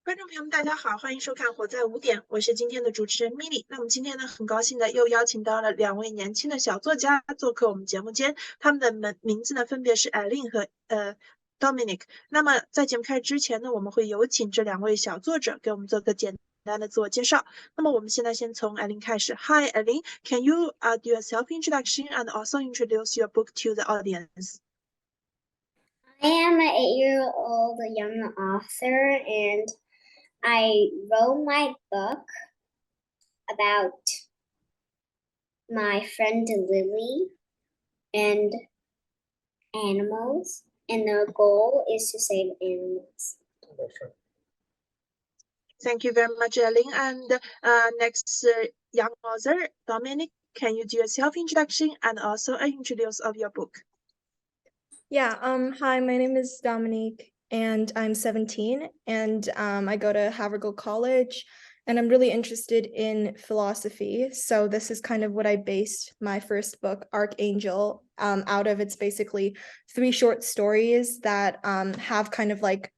观众朋友们，大家好，欢迎收看《活在5点》，我是今天的主持人 Milly。那么今天呢，很高兴的又邀请到了2位年轻的小作家做客我们节目间，他们的名字呢分别是 Eileen 和Dominic。那么在节目开始之前呢，我们会有请这2位小作者给我们做个简单的自我介绍。那么我们现在先从 Eileen 开始。Hi Eileen, can you do a self-introduction and also introduce your book to the audience? I am an 8-year-old young author, and I wrote my book about my friend Lily and animals, and the goal is to save animals. Thank you very much, Eileen. And next young author, Dominic, can you do a self-introduction and also an introduce of your book? Yeah, hi, my name is Dominique, and I'm 17, and I go to Havergal College, and I'm really interested in philosophy. So this is kind of what I based my first book, Archangel, out of. It's basically 3 short stories that have kind of like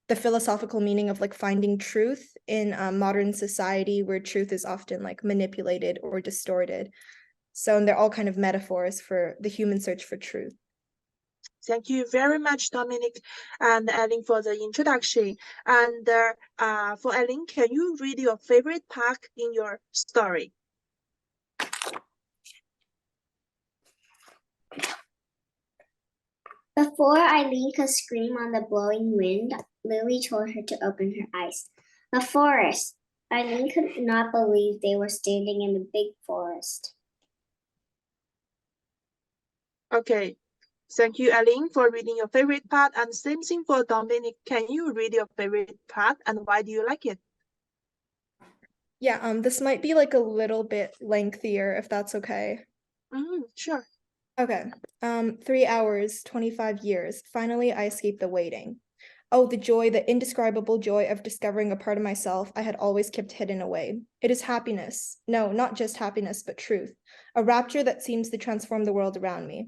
the philosophical meaning of like finding truth in modern society where truth is often like manipulated or distorted. So and they're all kind of metaphors for the human search for truth. Thank you very much, Dominic and Eileen, for the introduction. And for Eileen, can you read your favorite part in your story? Before Eileen could scream on the blowing wind, Lily told her to open her eyes. The forest. Eileen could not believe they were standing in a big forest. Okay. Thank you, Eileen, for reading your favorite part. And same thing for Dominic. Can you read your favorite part and why do you like it? Yeah, this might be like a little bit lengthier, if that's okay. Sure. Okay. 3 hours, 25 years. Finally, I escaped the waiting. Oh, the joy, the indescribable joy of discovering a part of myself I had always kept hidden away. It is happiness. No, not just happiness, but truth. A rapture that seems to transform the world around me.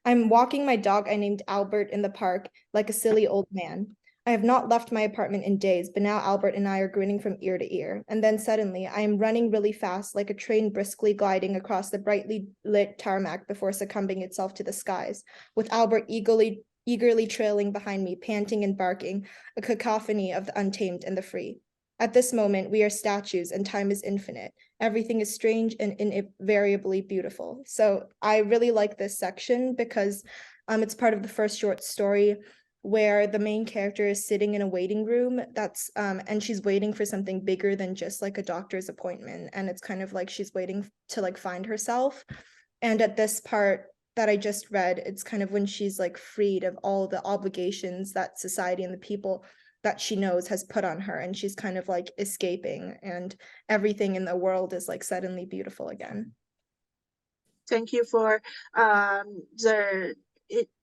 I'm walking my dog I named Albert in the park like a silly old man. I have not left my apartment in days, but now Albert and I are grinning from ear to ear. And then suddenly, I am running really fast like a train briskly gliding across the brightly lit tarmac before succumbing itself to the skies, with Albert eagerly trailing behind me, panting and barking, a cacophony of the untamed and the free. At this moment, we are statues and time is infinite. Everything is strange and invariably beautiful. So I really like this section because it's part of the first short story where the main character is sitting in a waiting room and she's waiting for something bigger than just like a doctor's appointment. And it's kind of like she's waiting to like find herself. And at this part that I just read, it's kind of when she's like freed of all the obligations that society and the people that she knows has put on her, and she's kind of like escaping, and everything in the world is like suddenly beautiful again. Thank you for the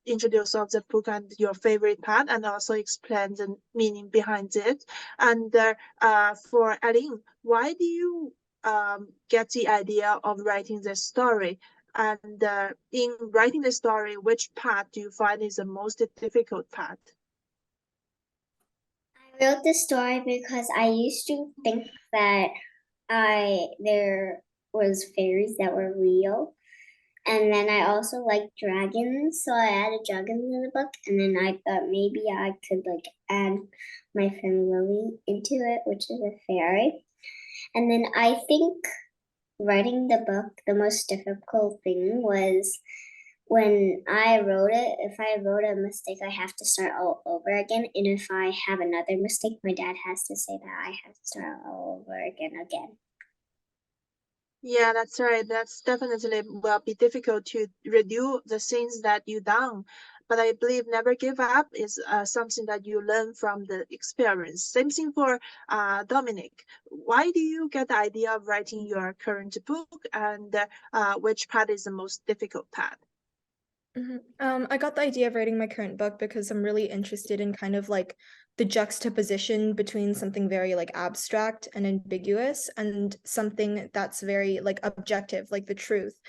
introduce of the book and your favorite part, and also explain the meaning behind it. And for Eileen, why do you get the idea of writing the story? And in writing the story, which part do you find is the most difficult part? I wrote this story because I used to think that there was fairies that were real. And then I also like dragons, so I added dragons in the book. And then I thought maybe I could like add my friend Lily into it, which is a fairy. And then I think writing the book, the most difficult thing was when I wrote it. If I wrote a mistake, I have to start all over again. And if I have another mistake, my dad has to say that I have to start all over again. Yeah, that's right. That's definitely will be difficult to redo the things that you done. But I believe never give up is something that you learn from the experience. Same thing for Dominic. Why do you get the idea of writing your current book, and which part is the most difficult part? I got the idea of writing my current book because I'm really interested in kind of like the juxtaposition between something very like abstract and ambiguous and something that's very like objective, like the truth.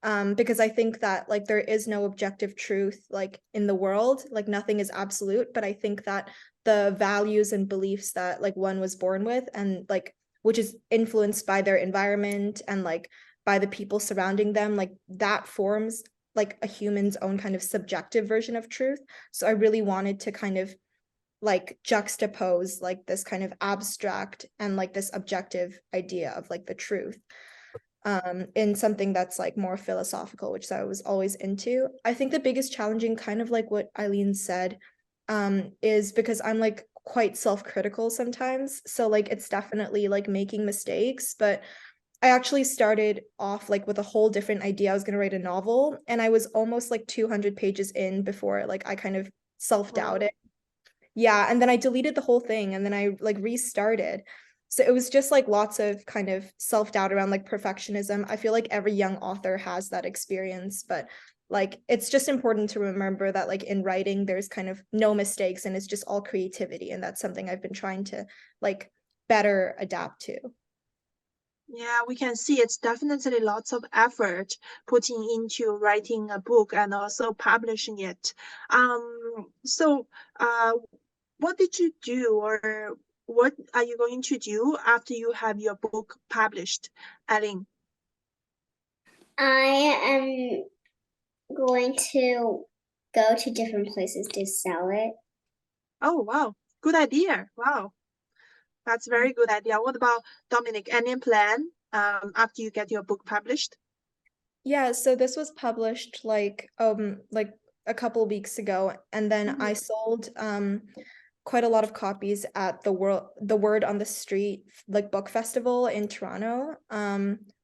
because I think that like there is no objective truth like in the world, like nothing is absolute, but I think that the values and beliefs that like one was born with and like which is influenced by their environment and like by the people surrounding them, like that forms like a human's own kind of subjective version of truth. So I really wanted to kind of like juxtapose like this kind of abstract and like this objective idea of like the truth in something that's like more philosophical, which I was always into. I think the biggest challenging, kind of like what Eileen said, is because I'm like quite self-critical sometimes. So like it's definitely like making mistakes, but I actually started off like with a whole different idea. I was gonna write a novel, and I was almost like 200 pages in before like I kind of self-doubted. Yeah, and then I deleted the whole thing and then I like restarted. So it was just like lots of kind of self-doubt around like perfectionism. I feel like every young author has that experience, but like it's just important to remember that like in writing there's kind of no mistakes and it's just all creativity, and that's something I've been trying to like better adapt to. Yeah, we can see it's definitely lots of effort putting into writing a book and also publishing it. So, what did you do, or what are you going to do after you have your book published, Eileen? I am going to go to different places to sell it. Oh, wow, good idea. Wow, that's a very good idea. What about Dominic? Any plan after you get your book published? Yeah, so this was published like a couple weeks ago, and then I sold quite a lot of copies at the Word on the Street like book festival in Toronto,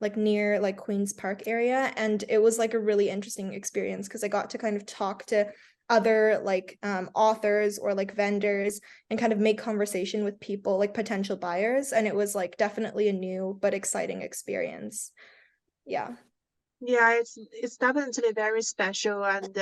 like near like Queen's Park area, and it was like a really interesting experience because I got to kind of talk to other like authors or like vendors and kind of make conversation with people like potential buyers, and it was like definitely a new but exciting experience. Yeah. Yeah, it's definitely very special and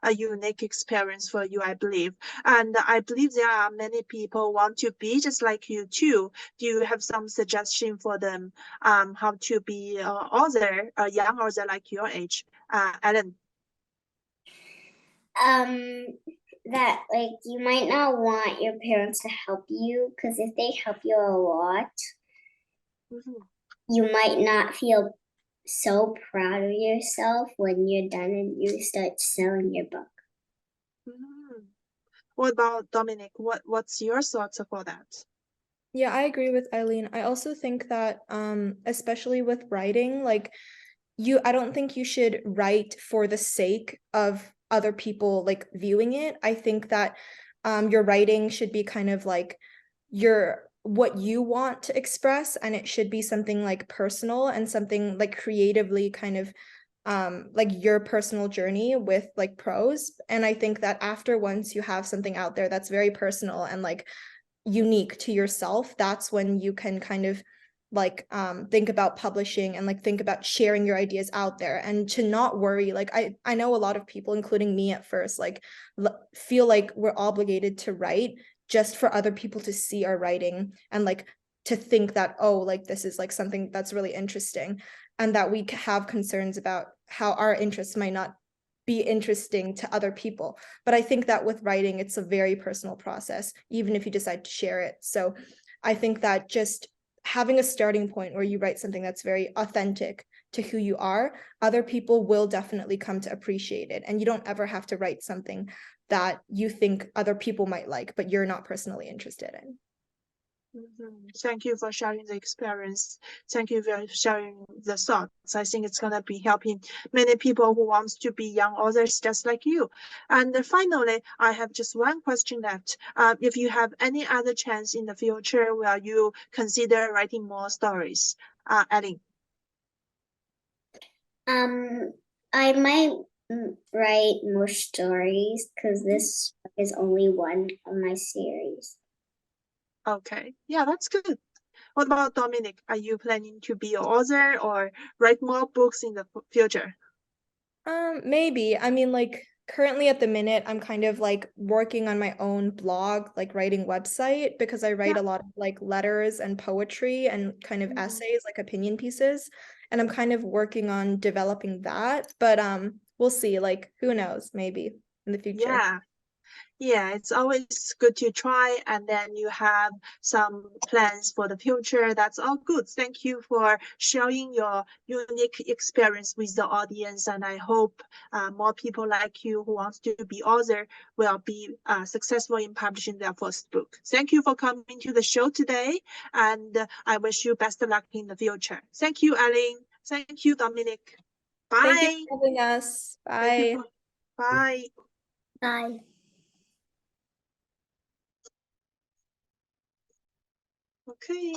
a unique experience for you, I believe. And I believe there are many people want to be just like you too. Do you have some suggestion for them how to be author, a young author like your age? Ellen. Um, that like you might not want your parents to help you because if they help you a lot, Mhm. you might not feel so proud of yourself when you're done and you start selling your book. Mhm. What about Dominic? What's your thoughts for that? Yeah, I agree with Eileen. I also think that especially with writing, like I don't think you should write for the sake of other people like viewing it. I think that your writing should be kind of like your what you want to express, and it should be something like personal and something like creatively kind of like your personal journey with like prose. And I think that after once you have something out there that's very personal and like unique to yourself, that's when you can kind of like think about publishing and like think about sharing your ideas out there, and to not worry. Like I know a lot of people, including me at first, like feel like we're obligated to write just for other people to see our writing and like to think that, oh, like this is like something that's really interesting, and that we have concerns about how our interests might not be interesting to other people. But I think that with writing, it's a very personal process, even if you decide to share it. So I think that just having a starting point where you write something that's very authentic to who you are, other people will definitely come to appreciate it. And you don't ever have to write something that you think other people might like, but you're not personally interested in. Thank you for sharing the experience. Thank you for sharing the thoughts. I think it's gonna be helping many people who wants to be young authors just like you. And finally, I have just one question left. If you have any other chance in the future, will you consider writing more stories? Ellie. Um, I might write more stories because this is only one of my series. Okay, yeah, that's good. What about Dominic? Are you planning to be an author or write more books in the future? Maybe. I mean, like currently at the minute, I'm kind of like working on my own blog, like writing website, because I write Yeah. a lot of like letters and poetry and kind of essays, like opinion pieces. and I'm kind of working on developing that, but we'll see, like who knows, maybe in the future. Yeah, it's always good to try, and then you have some plans for the future. That's all good. Thank you for sharing your unique experience with the audience, and I hope more people like you who wants to be author will be successful in publishing their first book. Thank you for coming to the show today, and I wish you best of luck in the future. Thank you, Eileen. Thank you, Dominic. Bye. Thank you for having us. Bye. Bye. Bye. Okay.